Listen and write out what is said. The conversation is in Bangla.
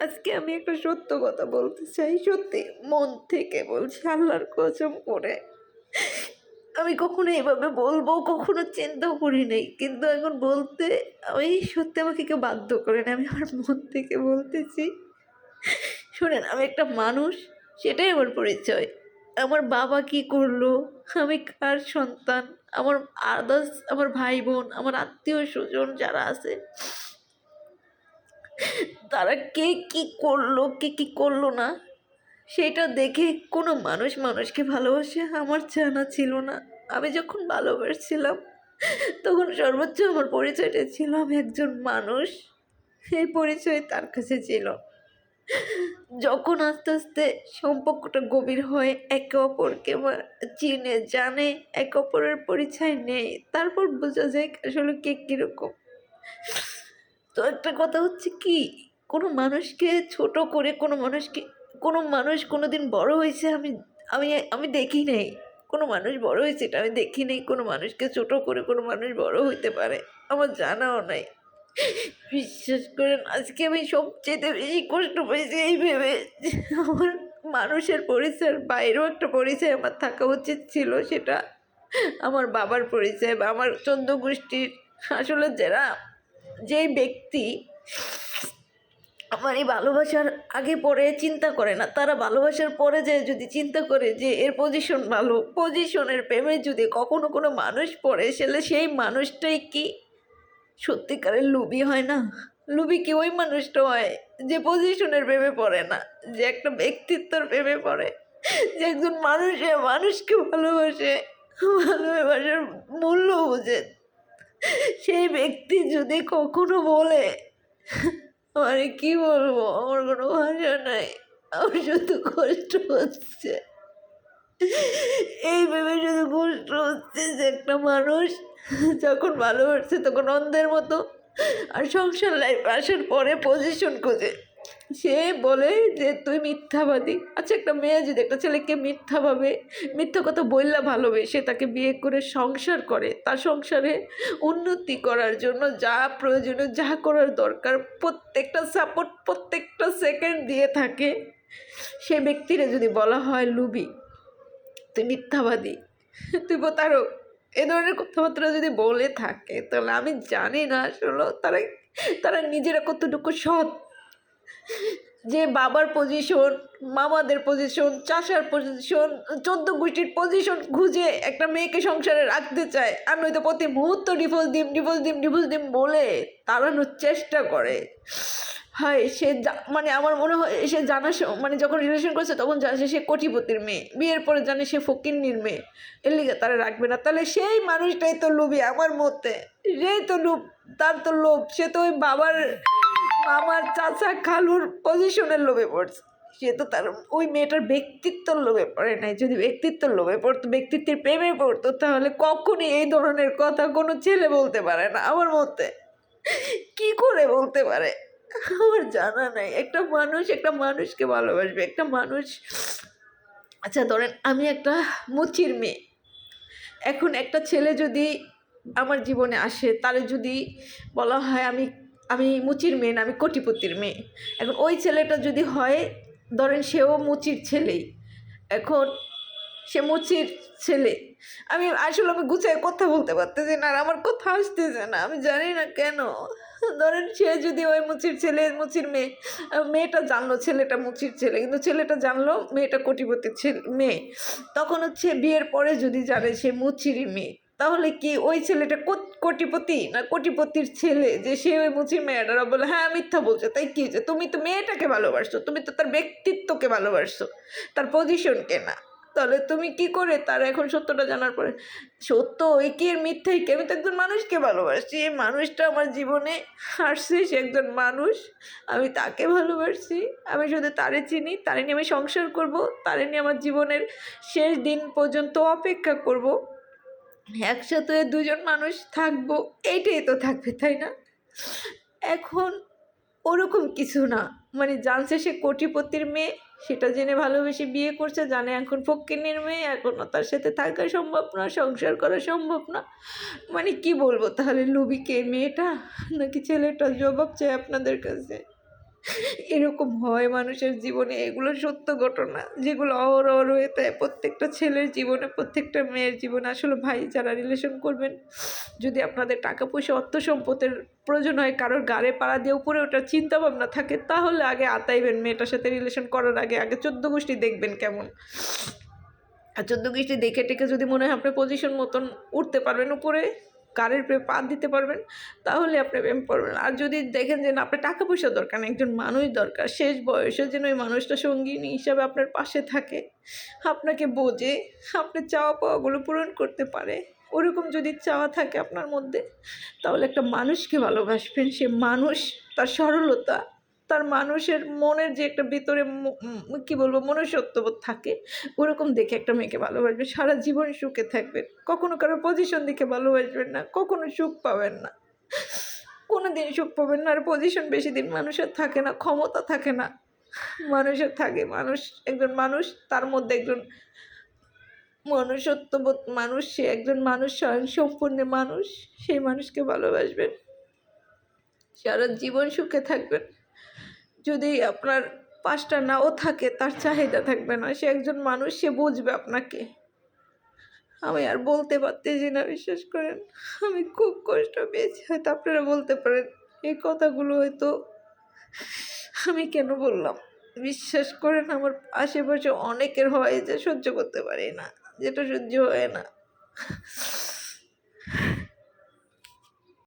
আজকে আমি একটা সত্য কথা বলতে চাই, সত্যি মন থেকে বলছি, আল্লাহর কসম করে। আমি কখনো এভাবে বলবো কখনো চিন্তাও করি নাই, কিন্তু এখন বলতে আমি সত্যি আমাকে কেউ বাধ্য করে না, আমি আমার মন থেকে বলতেছি। শোনেন, আমি একটা মানুষ, সেটাই আমার পরিচয়। আমার বাবা কি করলো, আমি কার সন্তান, আমার আদার্স, আমার ভাই বোন, আমার আত্মীয় স্বজন যারা আছে, তারা কে কি করলো কে কি করলো না, সেটা দেখে কোনো মানুষ মানুষকে ভালোবাসে আমার জানা ছিল না। আমি যখন ভালোবাসছিলাম তখন সর্বোচ্চ আমার পরিচয়টা ছিল আমি একজন মানুষ, এই পরিচয় তার কাছে ছিল। যখন আস্তে আস্তে সম্পর্কটা গভীর হয়, একে অপরকে চিনে জানে, একে অপরের পরিচয় নেই, তারপর বোঝা যায় আসলে কে কীরকম। তো একটা কথা হচ্ছে কি, কোনো মানুষকে ছোট করে কোনো মানুষ কোনো দিন বড় হয়েছে আমি আমি আমি দেখি নাই। কোনো মানুষ বড় হয়েছে এটা আমি দেখি নাই। কোনো মানুষকে ছোট করে কোনো মানুষ বড় হইতে পারে আমার জানাও নাই। বিশ্বাস করেন, আজকে আমি সবচেয়ে বেশি কষ্ট পেয়েছি এই ভেবে যে আমার মানুষের পরিচয়ের বাইরেও একটা পরিচয় আমার থাকা উচিত ছিল, সেটা আমার বাবার পরিচয় বা আমার চোদ্দ গোষ্ঠীর। আসলে যেই ব্যক্তি আমার এই ভালোবাসার আগে পরে চিন্তা করে না, তারা ভালোবাসার পরে যে যদি চিন্তা করে যে এর পজিশন ভালো, পজিশনের প্রেমে যদি কখনো কোনো মানুষ পড়ে, সেই মানুষটাই কি সত্যিকারের লুবি হয় না? লুবি কি ওই মানুষটা হয় যে পজিশনের প্রেমে পড়ে না, যে একটা ব্যক্তিত্বর প্রেমে পড়ে, যে একজন মানুষকে ভালোবাসে, ভালোবাসার মূল্য বোঝে। সেই ব্যক্তি যদি কখনো বলে, মানে কি বলবো, আমার কোনো ভাষা নাই, আমার শুধু কষ্ট হচ্ছে, এই ভেবে শুধু কষ্ট হচ্ছে যে একটা মানুষ যখন ভালোবাসছে তখন অন্ধের মতো, আর সংসার লাইফ আসার পরে পজিশন খোঁজে। সে বলে যে তুই মিথ্যাবাদী। আচ্ছা, একটা মেয়ে যদি একটা ছেলেকে মিথ্যা কথা বললে ভালোবেসে তাকে বিয়ে করে সংসার করে, তার সংসারে উন্নতি করার জন্য যা প্রয়োজনীয়, যা করার দরকার, প্রত্যেকটা সাপোর্ট প্রত্যেকটা সেকেন্ড দিয়ে থাকে, সে ব্যক্তিরে যদি বলা হয় লুবি, তুই মিথ্যাবাদী, তুই প্রতারক, এ ধরনের কথাবার্তা যদি বলে থাকে, তাহলে আমি জানি না আসলে তারা নিজেরা কতটুকু সৎ, যে বাবার পজিশন, মামাদের পজিশন, চাচার পজিশন, 14 গোষ্ঠীর পজিশন খুঁজে একটা মেয়েকে সংসারে রাখতে চায়, আর নয়তো প্রতি মুহূর্ত ডিভোর্স দিম বলে তাড়ানোর চেষ্টা করে। হয় সে মানে আমার মনে হয় সে মানে যখন রিলেশন করছে তখন জানে সে কোটিপতির মেয়ে, বিয়ের পরে জানে সে ফকিন্নির মেয়ে, এর লিগে তারা রাখবে না। তাহলে সেই মানুষটাই তো লোভী আমার মতে, সেই তো লোভ, তার তো লোভ, সে তো ওই বাবার, মামার, চাচা, খালুর পজিশনের লোভে পড়ছে। সে তো তার ওই মেয়েটার ব্যক্তিত্বর লোভে পড়ে নাই। যদি ব্যক্তিত্বর লোভে পড়তো, ব্যক্তিত্বের প্রেমে পড়তো, তাহলে কখনই এই ধরনের কথা কোনো ছেলে বলতে পারে না আমার মতে। কি করে বলতে পারে আমার জানা নাই। একটা মানুষকে ভালোবাসবে একটা মানুষ। আচ্ছা ধরেন আমি একটা মুচির মেয়ে, এখন একটা ছেলে যদি আমার জীবনে আসে, তারে যদি বলা হয় আমি আমি মুচির মেয়ে না, আমি কোটিপতির মেয়ে, এখন ওই ছেলেটা যদি হয়, ধরেন সেও মুচির ছেলেই, এখন সে মুচির ছেলে, আমি গুছায় কথা বলতে পারতেছি না, আর আমার কথা আসতেছে না, আমি জানি না কেন। ধরেন সে যদি ওই মুচির ছেলে, মুচির মেয়ে, মেয়েটা জানলো ছেলেটা মুচির ছেলে, কিন্তু ছেলেটা জানলো মেয়েটা কোটিপতির মেয়ে, তখন হচ্ছে বিয়ের পরে যদি জানে সে মুচিরই মেয়ে, তাহলে কি ওই ছেলেটা কোটিপতি না কোটিপতির ছেলে, যে সে ওই মুচির মেয়েটারা বলে হ্যাঁ মিথ্যা বলছে, তাই কি হয়েছে, তুমি তো মেয়েটাকে ভালোবাসছো, তুমি তো তার ব্যক্তিত্বকে ভালোবাসছো, তার পজিশনকে না। তাহলে তুমি কি করে তার এখন সত্যটা জানার পরে, সত্য ওই কি এর মিথ্যাই কি, আমি তো একজন মানুষকে ভালোবাসছি, এই মানুষটা আমার জীবনে আসছে, সে একজন মানুষ, আমি তাকে ভালোবাসছি, আমি শুধু তারে চিনি, তারে নিয়ে আমি সংসার করব, তারে নিয়ে আমার জীবনের শেষ দিন পর্যন্ত অপেক্ষা করব, একসাথে দুজন মানুষ থাকবো, এইটাই তো থাকবে তাই না? এখন ওরকম কিছু না, মানে জানছে সে কোটিপতির মেয়ে, সেটা জেনে ভালোবেসে বিয়ে করছে, জানে এখন ফকিন্নির মেয়ে, এখনও তার সাথে থাকা সম্ভব না, সংসার করা সম্ভব না, মানে কি বলবো তাহলে, লুবিকে মেয়েটা নাকি ছেলেটা? জবাব চাই আপনাদের কাছে। এরকম হয় মানুষের জীবনে, এগুলো সত্য ঘটনা যেগুলো অহরহ হয়ে থাকে প্রত্যেকটা ছেলের জীবনে, প্রত্যেকটা মেয়ের জীবনে। আসলে ভাই, যারা রিলেশন করবেন, যদি আপনাদের টাকা পয়সা অর্থ সম্পদের প্রয়োজন হয়, কারোর গাড়ে পাড়া দিয়ে উপরে ওঠার চিন্তা ভাবনা থাকে, তাহলে আগে আতাইবেন। মেয়েটার সাথে রিলেশন করার আগে আগে 14 গোষ্ঠী দেখবেন কেমন। আর 14 গোষ্ঠী দেখে টেকে যদি মনে হয় আপনি পজিশন মতন উঠতে পারবেন উপরে, কারের পা দিতে পারবেন, তাহলে আপনি প্রেম করবেন। আর যদি দেখেন যে না, আপনার টাকা পয়সা দরকার না, একজন মানুষ দরকার, শেষ বয়সে যেন ওই মানুষটা সঙ্গিনী হিসাবে আপনার পাশে থাকে, আপনাকে বোঝে, আপনার চাওয়া পাওয়াগুলো পূরণ করতে পারে, ওরকম যদি চাওয়া থাকে আপনার মধ্যে, তাহলে একটা মানুষকে ভালোবাসবেন। সে মানুষ, তার সরলতা, তার মানুষের মনের যে একটা ভিতরে কী বলবো, মনুষ্যত্ববোধ থাকে, ওরকম দেখে একটা মেয়েকে ভালোবাসবেন। সারা জীবন সুখে থাকবেন। কখনো কারোর পজিশন দেখে ভালোবাসবেন না, কখনো সুখ পাবেন না, কোনো দিন সুখ পাবেন না। আর পজিশন বেশি দিন মানুষের থাকে না, ক্ষমতা থাকে না, মানুষের থাকে। মানুষ একজন মানুষ, তার মধ্যে একজন মনুষ্যত্ববোধ মানুষ, সে একজন মানুষ, স্বয়ংসম্পূর্ণ মানুষ, সেই মানুষকে ভালোবাসবেন। সারা জীবন সুখে থাকবেন। যদি আপনার 5টা নাও থাকে, তার চাহিদা থাকবে না। সে একজন মানুষ, সে বুঝবে আপনাকে। আমি আর বলতে পারতেছি না, বিশ্বাস করেন। আমি খুব কষ্ট পেয়েছি। হয়তো আপনারা বলতে পারেন এই কথাগুলো হয়তো আমি কেন বললাম। বিশ্বাস করেন, আমার আশেপাশে অনেকের হয় যে সহ্য করতে পারি না, যেটা সহ্য হয় না।